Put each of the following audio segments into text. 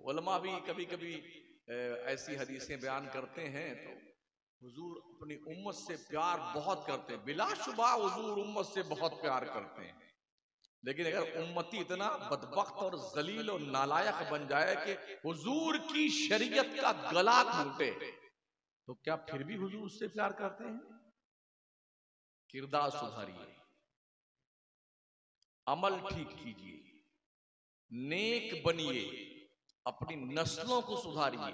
उलमा भी कभी कभी ऐसी हदीसें बयान करते हैं तो हुजूर अपनी उम्मत से प्यार बहुत करते हैं, बिलाशुबा हुजूर उम्मत से बहुत प्यार करते हैं। लेकिन अगर उम्मती इतना बदबख्त और जलील और नालायक बन जाए कि हुजूर की शरीयत का गला घोंटे तो क्या फिर भी हुजूर उससे प्यार करते हैं? किरदार सुधारिए, अमल ठीक कीजिए, नेक बनिए, अपनी नस्लों को सुधारिए,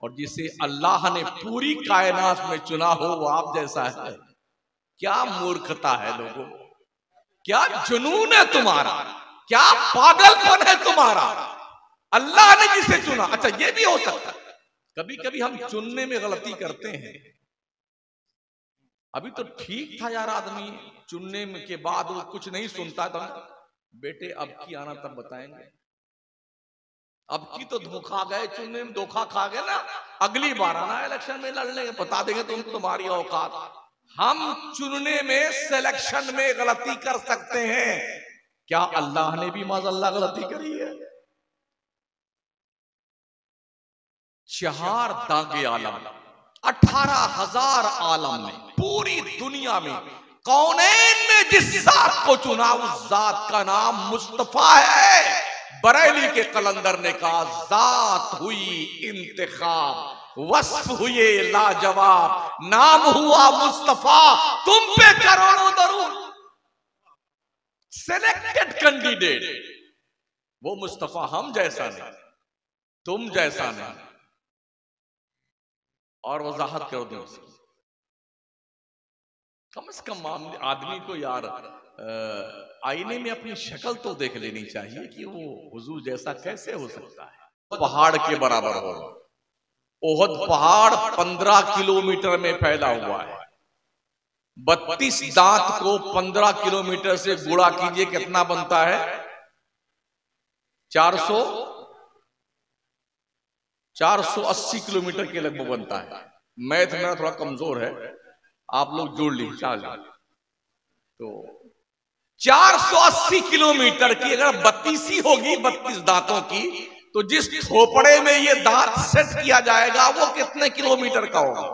और जिसे अल्लाह ने पूरी कायनात में चुना हो वो आप जैसा है। क्या मूर्खता है लोगों, क्या जुनून है तुम्हारा, क्या पागलपन है तुम्हारा। अल्लाह ने जिसे चुना, अच्छा ये भी हो सकता है कभी कभी हम चुनने में गलती करते हैं। अभी तो ठीक था यार, आदमी चुनने के बाद वो कुछ नहीं सुनता था, बेटे अब की आना तब बताएंगे, अब की तो धोखा गए, चुनने में धोखा खा गए ना, अगली बार आना इलेक्शन में लड़ने बता देंगे तुम्हारी औकात। हम चुनने में सिलेक्शन में गलती कर सकते हैं, क्या अल्लाह ने भी माज़अल्लाह गलती करी है? 4 दागे आलम, 18,000 आलम में, पूरी दुनिया में कौनैन में जिस जात को चुना उस जात का नाम मुस्तफा है। बरेली के कलंदर ने कहा जात हुई इंतखाब, वस्फ हुए लाजवाब, नाम हुआ मुस्तफा, तुम पे करोड़ों दरूद। सिलेक्टेड कैंडिडेट वो मुस्तफा, हम जैसा नहीं, तुम जैसा नहीं। और वजाहत कर दो, कम से कम आदमी को यार आईने में अपनी शक्ल तो देख लेनी चाहिए कि वो हुजूर जैसा कैसे हो सकता है। पहाड़ के बराबर हो, ओहद पहाड़ 15 किलोमीटर में फैला हुआ है। 32 दांत को 15 किलोमीटर से गुणा कीजिए, कितना बनता है? 480 किलोमीटर के लगभग बनता है। मैथ मेरा थोड़ा कमजोर है, आप लोग जोड़ लीजिए। तो 480 किलोमीटर की अगर 32 होगी, 32 दांतों की, तो जिस थोपड़े में ये दांत सेट किया जाएगा वो कितने किलोमीटर का होगा?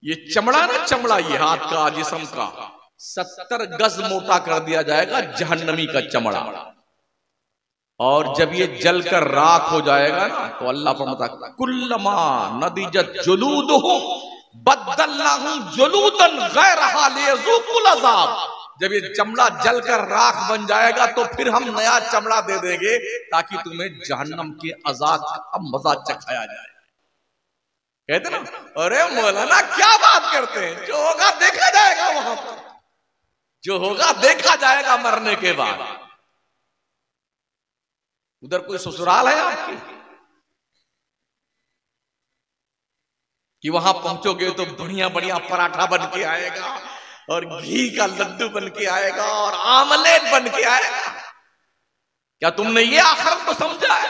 ये चमड़ा ना, चमड़ा ये हाथ का जिस्म का 70 गज मोटा कर दिया जाएगा, जहन्नमी का चमड़ा। और जब ये जलकर राख हो जाएगा ना तो अल्लाह फरमाता कुल्लमा नदिजत जुलूदुहुम बद्दलनाहुम जुलूदन गैरहा लियज़ूकुल अज़ाब। जब ये चमड़ा जलकर राख बन जाएगा तो फिर हम नया चमड़ा दे देंगे ताकि तुम्हें जहन्नम के अज़ाब का मजा चखाया जाए। कहते ना, अरे मौलाना क्या बात करते हैं, जो होगा देखा जाएगा, वहां पर जो होगा देखा जाएगा मरने के बाद। उधर कोई ससुराल है आपकी कि वहां पहुंचोगे तो बढ़िया बढ़िया पराठा बन के आएगा और घी का लड्डू बन के आएगा और आमलेट बन के आएगा? क्या तुमने ये आखिरत को समझा है?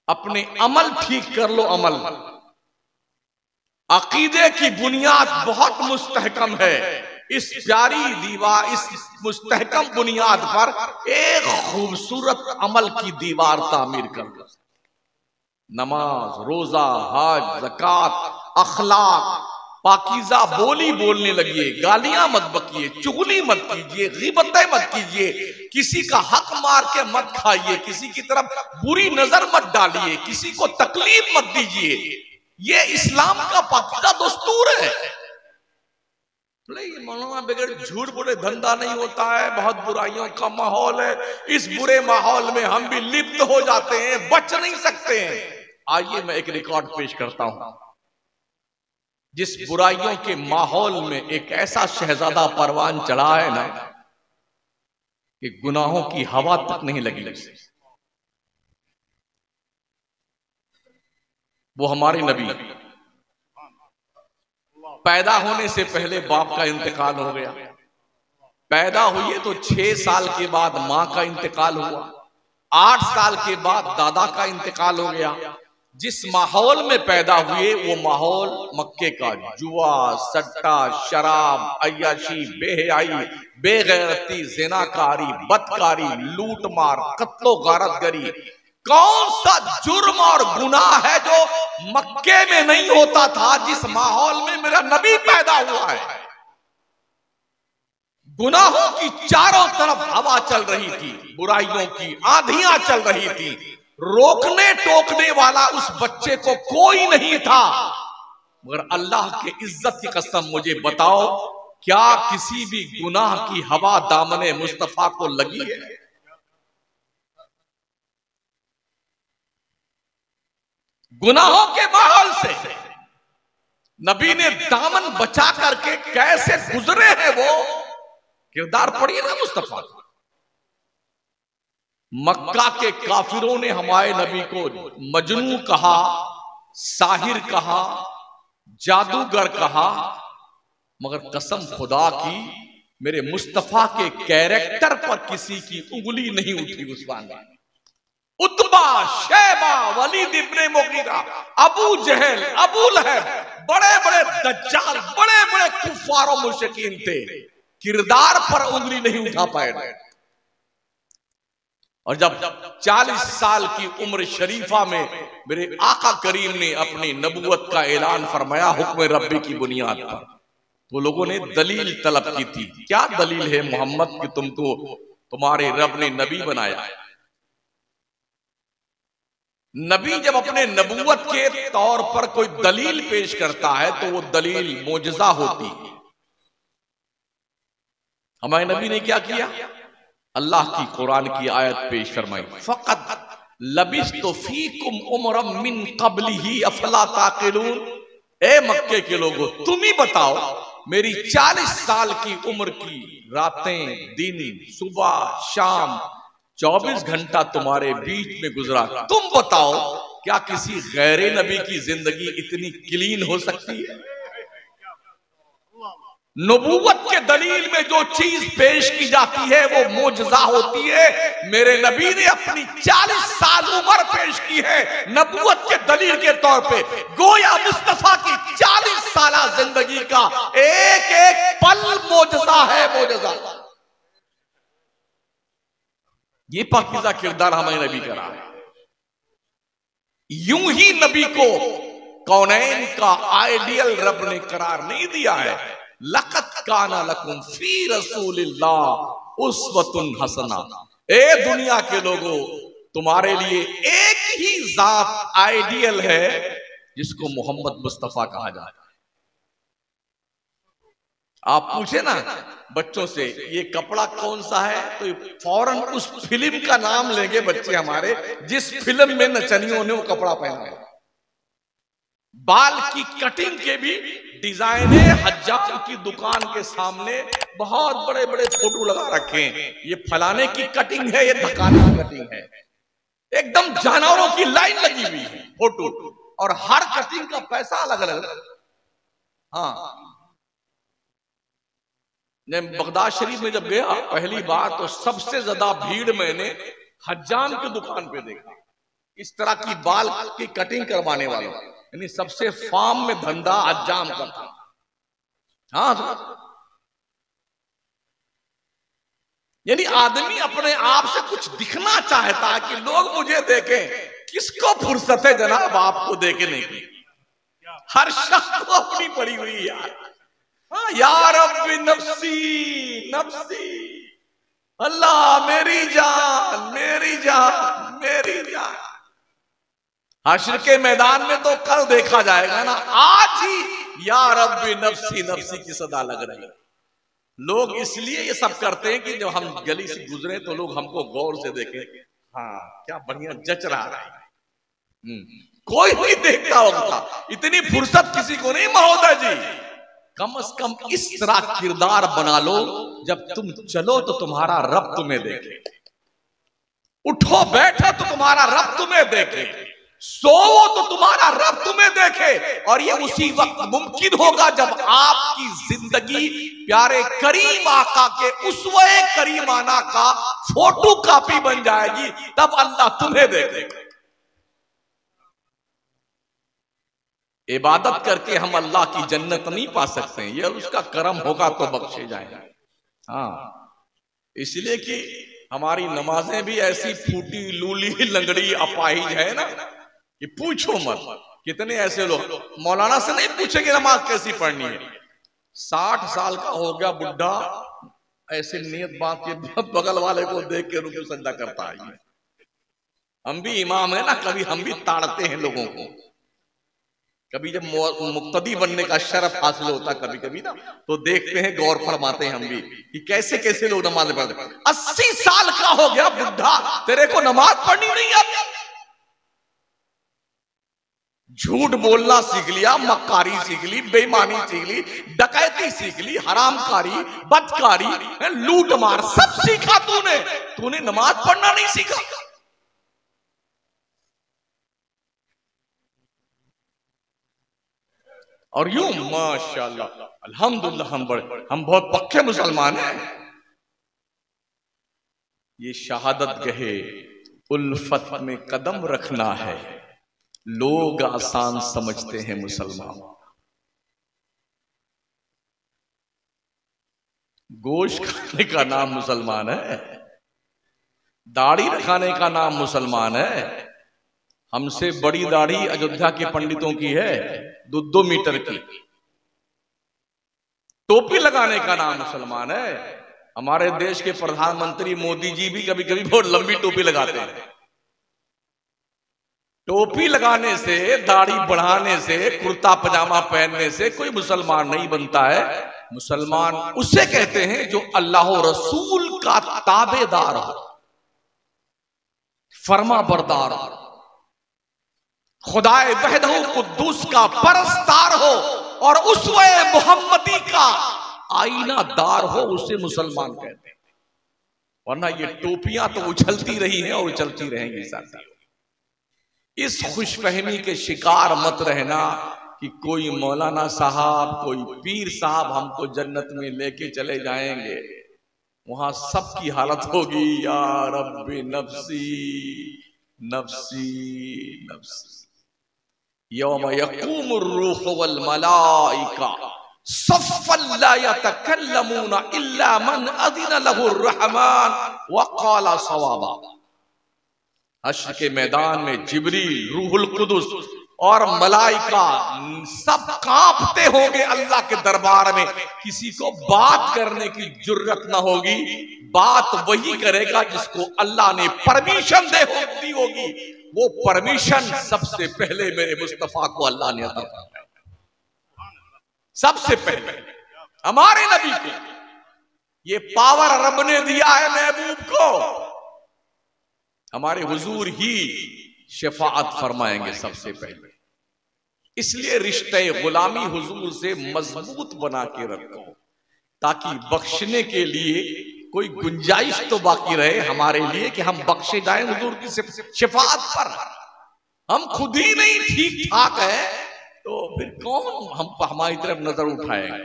अपने अमल ठीक कर लो। अमल, अकीदे की बुनियाद बहुत मुस्तहकम है। इस प्यारी दीवार, इस मुस्तहकम बुनियाद पर एक खूबसूरत अमल की दीवार तामीर कर। नमाज, रोजा, हज, ज़कात, अखलाक, पाकीज़ा बोली बोलने लगिए, गालियां मत बकिए, चुगली मत कीजिए, ग़ीबतें मत कीजिए, किसी का हक मार के मत खाइए, किसी की तरफ बुरी नजर मत डालिए, किसी को तकलीफ मत दीजिए। ये इस्लाम का पाकीज़ा दस्तूर है। मौलाना बगैर झूठ बोले धंधा नहीं होता है, बहुत बुराइयों का माहौल है, इस बुरे माहौल में हम भी लिप्त हो जाते हैं, बच नहीं सकते हैं। आइए मैं एक रिकॉर्ड पेश करता हूं। जिस बुराइयों के माहौल में एक ऐसा शहजादा परवान चढ़ा है ना कि गुनाहों की हवा तक नहीं लगी। वो हमारे नबी पैदा होने से पहले बाप का इंतकाल हो गया, पैदा हुए तो 6 साल के बाद मां का इंतकाल हुआ, 8 साल के बाद दादा का इंतकाल हो गया, जिस माहौल में पैदा हुए वो माहौल मक्के का जुआ, सट्टा, शराब, अय्याशी, बेहयाई, बेगैरती, ज़िनाकारी, बदकारी, लूटमार, कत्लो गारतगरी, कौन सा जुर्म और गुनाह है जो मक्के में नहीं होता था, जिस माहौल में मेरा नबी पैदा हुआ है। गुनाहों की चारों तरफ हवा चल रही थी, बुराइयों की आंधियां चल रही थी, रोकने टोकने वाला उस बच्चे को कोई नहीं था। मगर अल्लाह के इज्जत की कसम मुझे बताओ, क्या किसी भी गुनाह की हवा दामने मुस्तफा को लगी है? गुनाहों के माहौल से नबी ने दामन बचा करके कैसे गुजरे हैं, वो किरदार पढ़िए ना मुस्तफा। मक्का के काफिरों ने हमारे नबी को मजनू कहा, साहिर कहा, जादूगर कहा, मगर कसम खुदा की मेरे मुस्तफा के कैरेक्टर पर किसी की उंगली नहीं उठी उस वाले। उतबा, शैबा, वलीद इब्ने मुगीरा, अबू जहल, अबू लहब, बड़े बड़े दज्जाल, बड़े बड़े कुफ्फार और मुशरिकीन थे, किरदार पर उंगली नहीं उठा पाए। और जब 40 साल की उम्र शरीफा में मेरे आका करीम ने अपनी नबुवत का ऐलान फरमाया हुक्म रब्बी की बुनियाद पर, तो लोगों ने दलील तलब की थी। क्या दलील है मोहम्मद कि तुमको तुम्हारे रब ने नबी बनाया? नबी जब अपने नबुवत के तौर पर कोई दलील पेश करता है तो वो दलील मोजज़ा होती है। हमारे नबी ने क्या किया? अल्लाह की कुरान की आयत पेश फरमाई, फ़क़द लबिस्तु फ़ीकुम उमरम मिन क़ब्लिही अफ़ला ताक़िलून। ए मक्के के लोगों, तुम ही बताओ, मेरी 40 साल की उम्र की रातें, दिन, सुबह, शाम, 24 घंटा तुम्हारे बीच में गुजरा, तुम बताओ क्या किसी गैर नबी की जिंदगी इतनी क्लीन हो सकती है? नबूवत के दलील में जो चीज पेश की जाती है वो मोजज़ा होती है। मेरे नबी ने अपनी 40 साल उम्र पेश की है नबूवत के दलील के तौर पे। गोया मुस्तफा की 40 साल जिंदगी का एक एक पल मोजज़ा है, मोजज़ा। ये पाकीज़ा किरदार हमारे नबी का रहा है। यूं ही नबी को कौनैन का आइडियल रब ने करार नहीं दिया है। लक़द काना लकुम फी रसूलिल्लाह उस्वतुन हसना। ए दुनिया के लोगों, तुम्हारे लिए एक ही जात आइडियल है जिसको मोहम्मद मुस्तफा कहा जाता है। आप पूछे ना बच्चों से ये कपड़ा कौन सा है, तो फौरन उस फिल्म का नाम लेंगे बच्चे हमारे जिस फिल्म में नचनियों ने वो कपड़ा पहना है। बाल की कटिंग के भी डिजाइन है। हज्जाम की दुकान के सामने बहुत बड़े बड़े फोटो लगा रखे हैं, ये फलाने की कटिंग है, ये धकाने की कटिंग है। एकदम जानवरों की लाइन लगी हुई है फोटो, और हर कटिंग का पैसा अलग अलग। हाँ, मैं बगदाद शरीफ में जब गया पहली बार तो सबसे ज्यादा भीड़ मैंने हज्जाम की दुकान पे देखा। इस तरह की बाल की कटिंग करवाने वालों, यानी सबसे फार्म में धंधा हज्जाम का था। हाँ, यानी आदमी अपने आप से कुछ दिखना चाहता है कि लोग मुझे देखें। किसको फुर्सत है जनाब आपको देखने की? हर शख्स को अपनी पड़ी हुई यार। हाँ, या रब्बी नफ्सी नफ्सी, अल्लाह मेरी जान मेरी जान मेरी जान। हश्र के मैदान में तो कल देखा जाएगा ना, आज ही या रब्बी नफ्सी नफ्सी की सदा लग रही है। लोग इसलिए ये सब करते हैं कि जब हम गली से गुजरे तो लोग हमको गौर से देखें, हाँ क्या बढ़िया जच रहा है। कोई नहीं देखता होगा, इतनी फुर्सत किसी को नहीं महोदय जी। कम से कम इस तरह किरदार बना लो, जब तुम चलो तो तुम्हारा रब तुम्हें देखे, उठो बैठो तो तुम्हारा रब तुम्हें देखे, सोओ तो तुम्हारा रब तुम्हें देखे। और ये उसी वक्त मुमकिन होगा जब आपकी जिंदगी प्यारे करीम आका के उसवे करीमाना का फोटो कॉपी बन जाएगी, तब अल्लाह तुम्हें देखेगा। इबादत करके हम अल्लाह की जन्नत नहीं पा सकते हैं, ये उसका करम होगा तो बख्शे जाएगा। हाँ, इसलिए कि हमारी नमाजें भी ऐसी फूटी लूली लंगड़ी अपाहिज है ना कि पूछो मत। कितने ऐसे लोग मौलाना से नहीं पूछेंगे नमाज कैसी पढ़नी है। 60 साल का हो गया बुढ़ा, ऐसे नियत बात के बगल वाले को देख के रुकू सजदा करता है। हम भी इमाम है ना, कभी हम भी ताड़ते हैं लोगों को। कभी जब मुक्तदी बनने का शरफ हासिल होता कभी कभी ना, तो देखते हैं, गौर फरमाते हैं हम भी कि कैसे कैसे लोग नमाज पढ़ते। 80 साल का हो गया बुढ़ा, तेरे को नमाज पढ़नी नहीं आती। झूठ बोलना सीख लिया, मक्कारी सीख ली, बेईमानी सीख ली, डकैती सीख ली, हरामकारी, बदकारी, लूट मार सब सीखा तूने नमाज पढ़ना नहीं सीखा। और यूं माशाल्लाह अल्हम्दुलिल्लाह हम बहुत पक्के मुसलमान हैं। ये शहादत गहे उल्फत में कदम रखना है, लोग आसान समझते हैं मुसलमान। गोश्त खाने का नाम मुसलमान है, दाढ़ी रखाने का नाम मुसलमान है। हमसे बड़ी दाढ़ी अयोध्या के पंडितों की है, 2 मीटर की। टोपी लगाने का नाम मुसलमान है। हमारे देश के प्रधानमंत्री मोदी जी भी कभी कभी बहुत लंबी टोपी लगाते हैं। टोपी लगाने से, दाढ़ी बढ़ाने से, कुर्ता पजामा पहनने से कोई मुसलमान नहीं बनता है। मुसलमान उसे कहते हैं जो अल्लाह रसूल का ताबेदार हो, फरमा बरदार हो, खुदाए वहदहू कुद्दूस का परस्तार हो और उसवे मोहम्मदी का आईनादार हो, उसे मुसलमान कहते हैं। वरना ये टोपियां तो उछलती रही हैं और उछलती रहेंगी साथियों। इस खुशफहमी के शिकार मत रहना कि कोई मौलाना साहब, कोई पीर साहब हमको जन्नत में लेके चले जाएंगे। वहां सबकी हालत होगी, या रब्बी नफ्सी नफ्सी नफ्सी। यौम यक़ूमुर रूह वल मलाइका सफ़्फ़न ला यतकल्लमूना इल्ला मन अज़िन लहुर रहमान व क़ाला सवाबा। हश्र के मैदान में जिब्रील, रूहुल कुदुस और मलाइका सब कांपते होंगे अल्लाह के दरबार में। किसी को बात करने की जुर्रत ना होगी। बात वही करेगा जिसको अल्लाह ने परमिशन दी होगी। वो परमिशन सबसे पहले मेरे मुस्तफा को अल्लाह ने अता फरमाई। सबसे पहले हमारे नबी को ये पावर रब ने दिया है, महबूब को। हमारे हुजूर ही शफाअत फरमाएंगे सबसे पहले। इसलिए रिश्ते गुलामी हुजूर से मजबूत बना के रखो, ताकि बख्शने के लिए कोई गुंजाइश तो बाकी रहे हमारे लिए कि हम बख्शे जाएं हुजूर की शफाअत पर। हम खुद ही नहीं ठीक ठाक है तो फिर कौन हमारी तरफ नजर उठाएगा।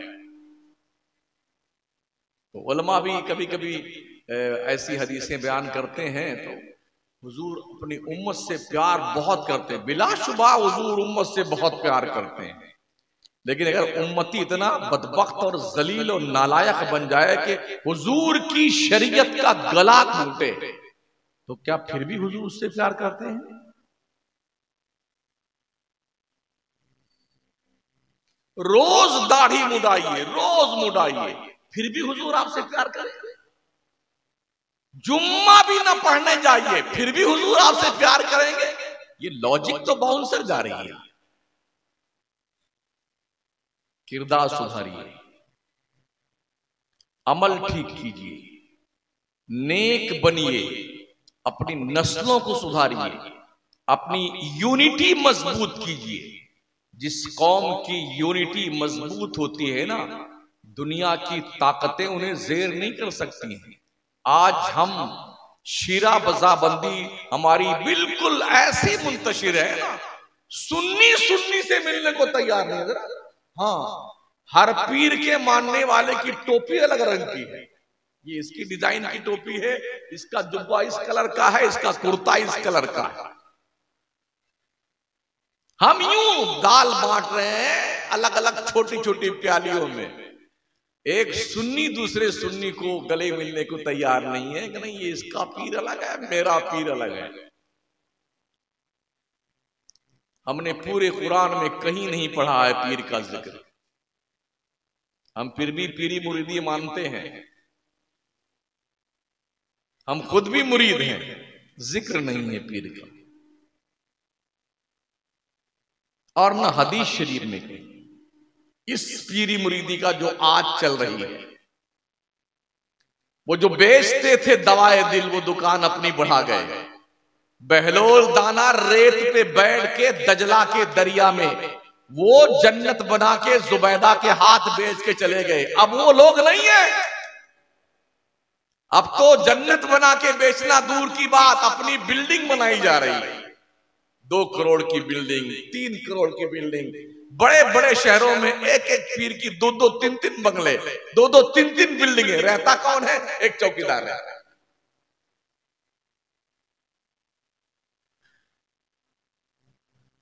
तो उलमा भी कभी कभी ऐसी हदीसें बयान करते हैं। तो हुजूर अपनी उम्मत से प्यार बहुत करते हैं, बिलाशुबा हुजूर उम्मत से बहुत प्यार करते हैं। लेकिन अगर उम्मती इतना बदबख्त और जलील और नालायक बन जाए कि हुजूर की शरीयत का गला घोटे, तो क्या फिर भी हुजूर उससे प्यार करते हैं? रोज दाढ़ी मुड़ाइए, रोज मुड़ाइए, फिर भी हुजूर आपसे प्यार करेंगे। जुम्मा भी ना पढ़ने जाइए, फिर भी हुजूर आपसे प्यार करेंगे। ये लॉजिक तो बाउंसर जा रही है। किरदार सुधारिए, अमल ठीक कीजिए, नेक बनिए, अपनी नस्लों को सुधारिए, अपनी यूनिटी मजबूत कीजिए। जिस कौम की यूनिटी मजबूत होती है ना, दुनिया की ताकतें उन्हें जेर नहीं कर सकती हैं। आज हम शीरा बजाबंदी हमारी बिल्कुल ऐसी मुंतशिर है ना, सुन्नी सुन्नी से मिलने को तैयार नहीं है। हाँ, हर पीर के मानने वाले की टोपी अलग रंग की है। ये इसकी डिजाइन की टोपी है, इसका जुब्बा इस कलर का है, इसका कुर्ता इस कलर का है। हम यूं दाल बांट रहे हैं अलग अलग छोटी छोटी प्यालियों में। एक सुन्नी दूसरे सुन्नी को गले मिलने को तैयार नहीं है कि नहीं ये इसका पीर अलग है, मेरा पीर अलग है। हमने पूरे कुरान में कहीं नहीं पढ़ा है पीर का जिक्र। हम फिर भी पीरी मुरीदी मानते हैं, हम खुद भी मुरीद हैं, जिक्र नहीं है पीर का। और न हदीस शरीफ में इस पीरी मुरीदी का जो आज चल रही है। वो जो बेचते थे दवाए दिल वो दुकान अपनी बढ़ा गए। बहलोल दाना रेत पे बैठ के दजला के दरिया में वो जन्नत बना के जुबैदा के हाथ बेच के चले गए। अब वो लोग नहीं है। अब तो जन्नत बना के बेचना दूर की बात, अपनी बिल्डिंग बनाई जा रही है। 2 करोड़ की बिल्डिंग, 3 करोड़ की बिल्डिंग, बड़े बड़े शहरों में एक एक पीर की 2-2, 3-3 बंगले, 2-2, 3-3 बिल्डिंगें। रहता कौन है? एक चौकीदार रहता है।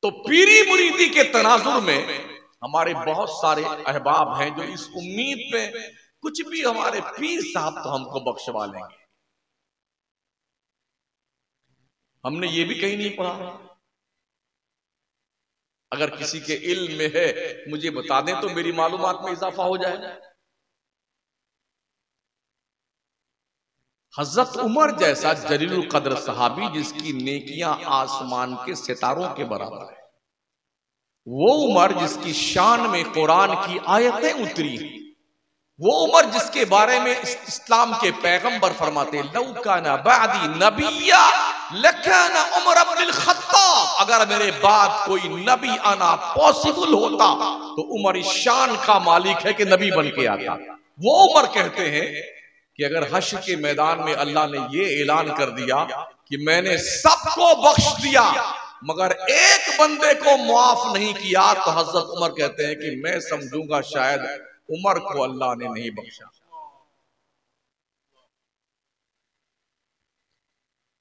तो पीरी मुरीदी के तनाजुर में हमारे बहुत सारे अहबाब हैं जो इस उम्मीद पे कुछ भी हमारे पीर साहब तो हमको बख्शवा लेंगे। हमने ये भी कहीं नहीं पढ़ा। अगर किसी के इल्म में है मुझे बता दें तो मेरी मालूमात में इजाफा हो जाए। हजरत उमर जैसा जलीलुल कद्र सहाबी जिसकी नेकियां आसमान के सितारों के बराबर है, वो उमर जिसकी शान में कुरान की आयतें उतरी, वो उमर जिसके बारे में इस्लाम के पैगंबर फरमाते लौ काना बादी नबिया लकाना उमर इब्नुल खत्ताब, अगर मेरे बाद कोई नबी आना पॉसिबल होता तो उमर इस शान का मालिक है कि नबी बन के आता। वो उमर कहते हैं कि अगर हश्र के मैदान में अल्लाह ने ये ऐलान कर दिया कि मैंने सबको बख्श दिया मगर एक बंदे को माफ नहीं किया, तो हजरत उमर कहते हैं कि मैं समझूंगा शायद उमर को अल्लाह ने नहीं बख्शा।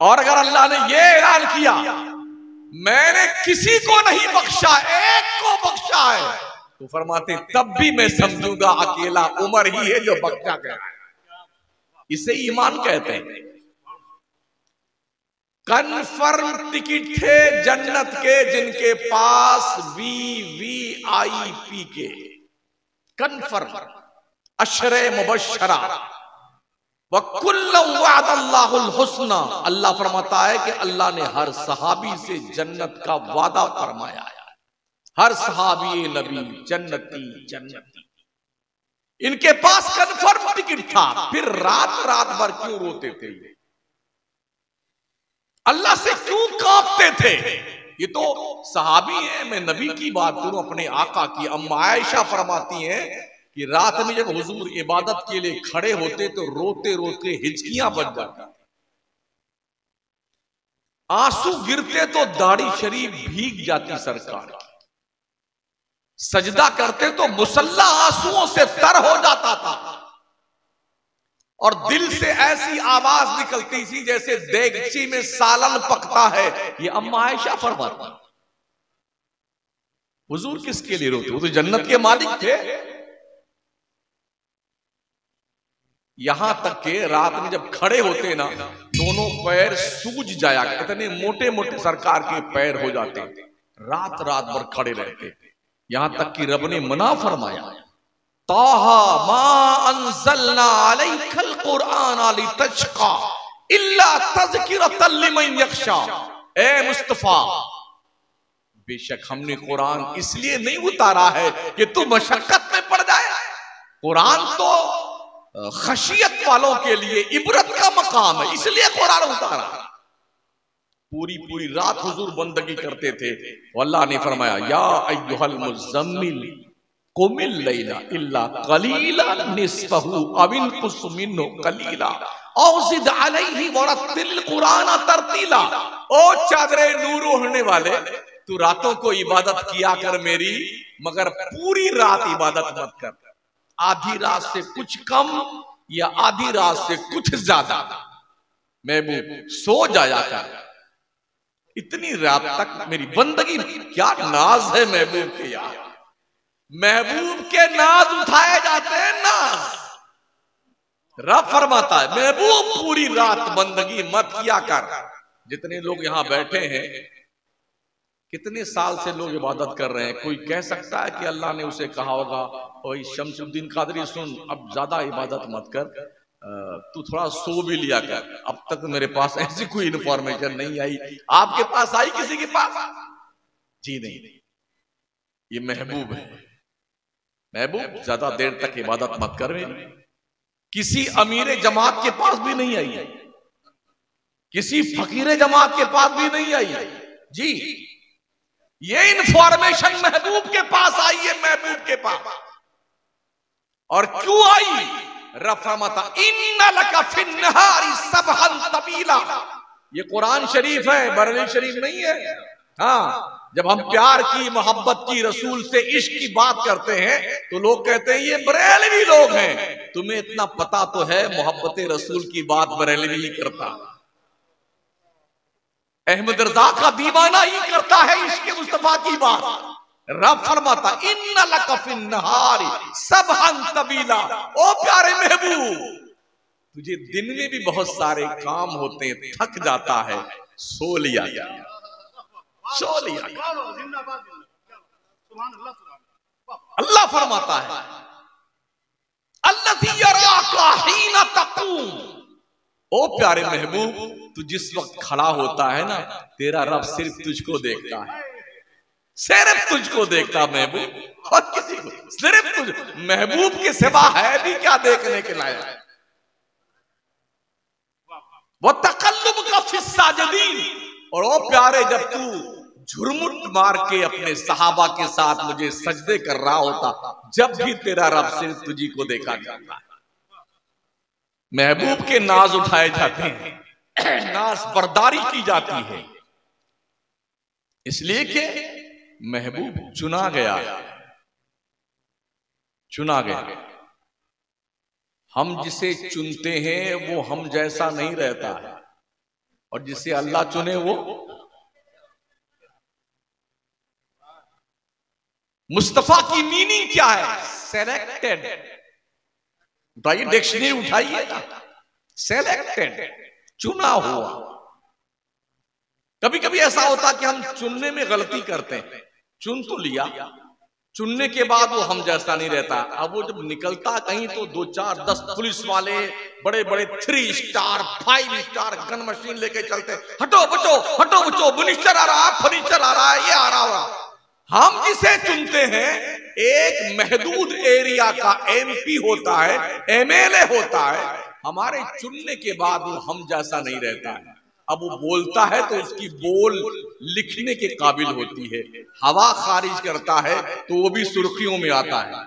और अगर अल्लाह ने यह ऐलान किया मैंने किसी को नहीं बख्शा, एक को बख्शा है, तो फरमाते तब भी मैं समझूंगा अकेला उमर ही है जो बख्शा गया। इसे ईमान कहते हैं। कन्फर्म टिकट थे जन्नत के जिनके पास VVIP के कन्फर्म अशरे मुबश्शरा व कुल्लु वअदल्लाहुल हुस्ना। अल्लाह फरमाता है कि अल्लाह ने हर सहाबी से जन्नत का वादा फरमाया है। हर सहाबी नबी जन्नती जन्नती। इनके पास कन्फर्म टिकट था, फिर रात रात भर क्यों रोते थे, अल्लाह से क्यों कांपते थे? ये तो सहाबी है, मैं नबी की बात करूं अपने आका की। अम्मा आयशा फरमाती हैं कि रात में जब हुजूर इबादत के लिए खड़े होते तो रोते रोते हिचकियां बज जाती, आंसू गिरते तो दाढ़ी शरीफ भीग जाती सरकार, सजदा करते तो मुसल्ला आंसुओं से तर हो जाता था और दिल से ऐसी आवाज निकलती थी जैसे देगची में सालन पकता है। ये अम्मा आयशा फरमाती। हुजूर किसके लिए रोते? वो तो जन्नत के मालिक थे। यहां तक के रात में जब खड़े होते ना दोनों पैर सूज जाया, इतने मोटे मोटे सरकार के पैर हो जाते, रात रात भर खड़े रहते। यहां तक कि रब ने मना फरमाया ताहा मा अंज़लना अलैकल कुरआन लितशक़ा इल्ला तज़किरतल लिमन यख़शा। ए मुस्तफा, बेशक हमने कुरान इसलिए नहीं उतारा है कि तू मशक्कत में पड़ जाए। कुरान तो खशियत वालों के लिए इबरत का मकाम है, इसलिए कुरान उतारा। पूरी पूरी रात हुजूर बंदगी करते थे। अल्लाह ने फरमाया या अय्युहल मुज़म्मिल कुमिल लैला इल्ला कलीला निस्फहु अव इनकुस मिन्हु कलीला औ ज़िद अलैहि वरत्तिल कुरान तरतीला। ओ चादरे नूर ओढ़ने वाले, तू रातों को इबादत किया कर मेरी, मगर पूरी रात इबादत मत कर। आधी रात से कुछ कम या आधी रात से कुछ ज्यादा महबूब सो जाया कर। इतनी रात तक मेरी बंदगी, क्या नाज है महबूब के यार, महबूब के नाज उठाए जाते हैं, नाज। रब फरमाता है महबूब पूरी रात बंदगी मत किया कर। जितने लोग यहां बैठे हैं, कितने साल से लोग इबादत कर रहे हैं, कोई कह सकता है कि अल्लाह ने उसे कहा होगा ओए शमसुद्दीन कादरी सुन, अब ज्यादा इबादत मत कर, तू थोड़ा सो भी लिया कर। अब तक मेरे पास ऐसी कोई इंफॉर्मेशन नहीं आई। आपके पास आई किसी के पास? जी नहीं, ये महबूब है। महबूब ज्यादा देर तक इबादत मत कर मेरी। किसी अमीर जमात के पास भी नहीं आई, किसी फकीर जमात के पास भी नहीं आई जी। ये इंफॉर्मेशन महबूब के पास आई है, महबूब के पास। और क्यों आई? रफमता इन्ना लका फिन्नहारी सबहन तबीला, ये कुरान शरीफ है, बरेली शरीफ नहीं है। हाँ, जब हम प्यार की, मोहब्बत की, रसूल से इश्क की बात करते हैं तो लोग कहते हैं ये बरेलवी लोग हैं। तुम्हें इतना पता तो है मोहब्बत रसूल की बात बरेलवी ही करता, अहमद रजा का दीवाना ही करता है इश्क मुस्तफा की बात। रब फरमाता इन्ना लका फिन्नहारी सबहन तबीला, ओ प्यारे महबूब तुझे दिन में भी बहुत सारे काम होते हैं, थक जाता है, सो लिया, सो लिया। अल्लाह फरमाता है अल्लज़ी यराका हीना तक़ूम, ओ प्यारे महबूब तू जिस वक्त खड़ा होता है ना, तेरा रब सिर्फ तुझको देखता है, सिर्फ तुझको देखता महबूब, और किसी को सिर्फ तुझ, महबूब के सिवा है भी क्या देखने के लायक। वो तकल्लुब का फिस्साजदीन, और ओ प्यारे जब तू झुरमुट मार के अपने सहाबा के साथ मुझे सजदे कर रहा होता, जब भी तेरा रब सिर्फ तुझी को देखा जाता है। महबूब के नाज उठाए जाते हैं, नाज बर्दारी की जाती है, इसलिए कि महबूब चुना गया, चुना गया। हम जिसे चुनते हैं वो हम जैसा नहीं रहता है, और जिसे अल्लाह चुने वो मुस्तफा की मीनिंग क्या है? सेलेक्टेड। उठाइए डिक्शनरी, उठाइए ना, सेलेक्टेड, चुना हुआ। कभी कभी ऐसा होता कि हम चुनने में गलती करते हैं, चुन तो लिया, चुनने के बाद वो हम जैसा नहीं रहता। अब वो जब निकलता कहीं तो 2 4 10 पुलिस वाले बड़े बड़े 3 स्टार 5 स्टार गन मशीन लेके चलते, हटो बचो, हटो बचो, मिनिस्टर आ रहा है, फर्नीचर आ रहा है, ये आ रहा है। हम जिसे चुनते हैं एक महदूद एरिया का एमपी होता है, एमएलए होता है, हमारे चुनने के बाद वो हम जैसा नहीं रहता है। अब वो बोलता है तो उसकी बोल लिखने के काबिल होती है, हवा खारिज करता है तो वो भी सुर्खियों में आता है,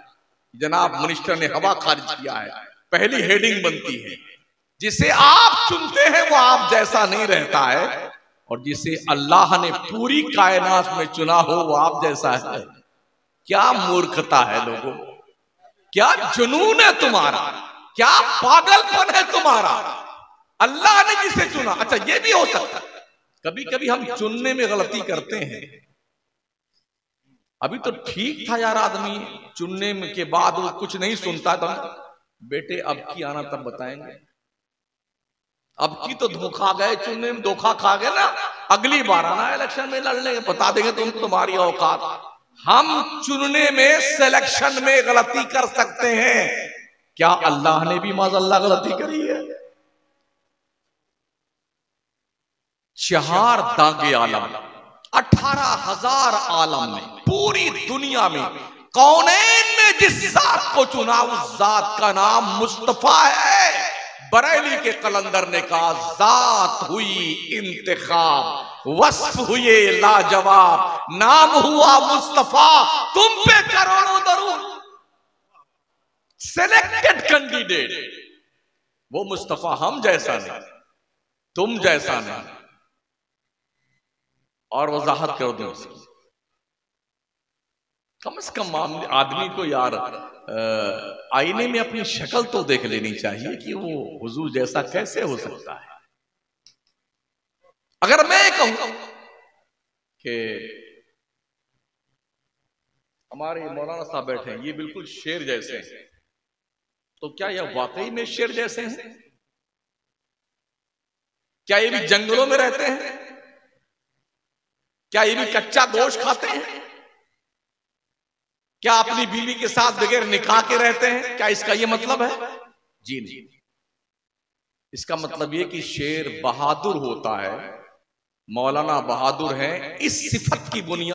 जनाब मिनिस्टर ने हवा खारिज किया है, पहली हेडिंग बनती है। जिसे आप चुनते हैं वो आप जैसा नहीं रहता है, और जिसे अल्लाह ने पूरी कायनात में चुना हो वो आप जैसा है। क्या मूर्खता है लोगों, क्या जुनून है तुम्हारा, क्या पागलपन है तुम्हारा। अल्लाह ने जिसे चुना, अच्छा ये भी हो सकता है कभी कभी हम चुनने में गलती करते हैं। अभी तो ठीक था यार, आदमी चुनने के बाद वो कुछ नहीं सुनता था, बेटे अब की आना तब बताएंगे, अब की तो धोखा गए, चुनने में धोखा खा गए ना, अगली बार आना इलेक्शन में लड़ने बता देंगे तुम, तुम्हारी औकात। हम चुनने में, सिलेक्शन में गलती कर सकते हैं, क्या अल्लाह ने भी माज़अल्लाह गलती करी है? 4 दागे आलम, 18,000 आलम में, पूरी दुनिया में कौनैन में जिस जात को चुना उस जात का नाम मुस्तफा है। बरेली के कलंदर ने कहा जात हुई इंतखाब, वस्फ हुए लाजवाब, नाम हुआ मुस्तफा, तुम पे करोड़ों दरूद। सिलेक्टेड कैंडिडेट वो मुस्तफा, हम जैसा नहीं, तुम जैसा नहीं। और वजाहत कर दो, कम से कम आदमी को यार आईने में अपनी शक्ल तो देख लेनी चाहिए कि वो हुजूर जैसा कैसे हो सकता है। अगर मैं कहूं कि हमारे मौलाना साहब बैठे हैं, ये बिल्कुल शेर जैसे हैं, तो क्या यह वाकई में शेर जैसे हैं? क्या ये भी जंगलों में रहते हैं? क्या ये भी कच्चा गोश्त खाते हैं? क्या अपनी बीवी के साथ बगैर निकाह के रहते हैं? क्या इसका ये मतलब है? जी नहीं। इसका मतलब ये कि शेर बहादुर होता है, मौलाना बहादुर हैं इस सिफत की बुनियाद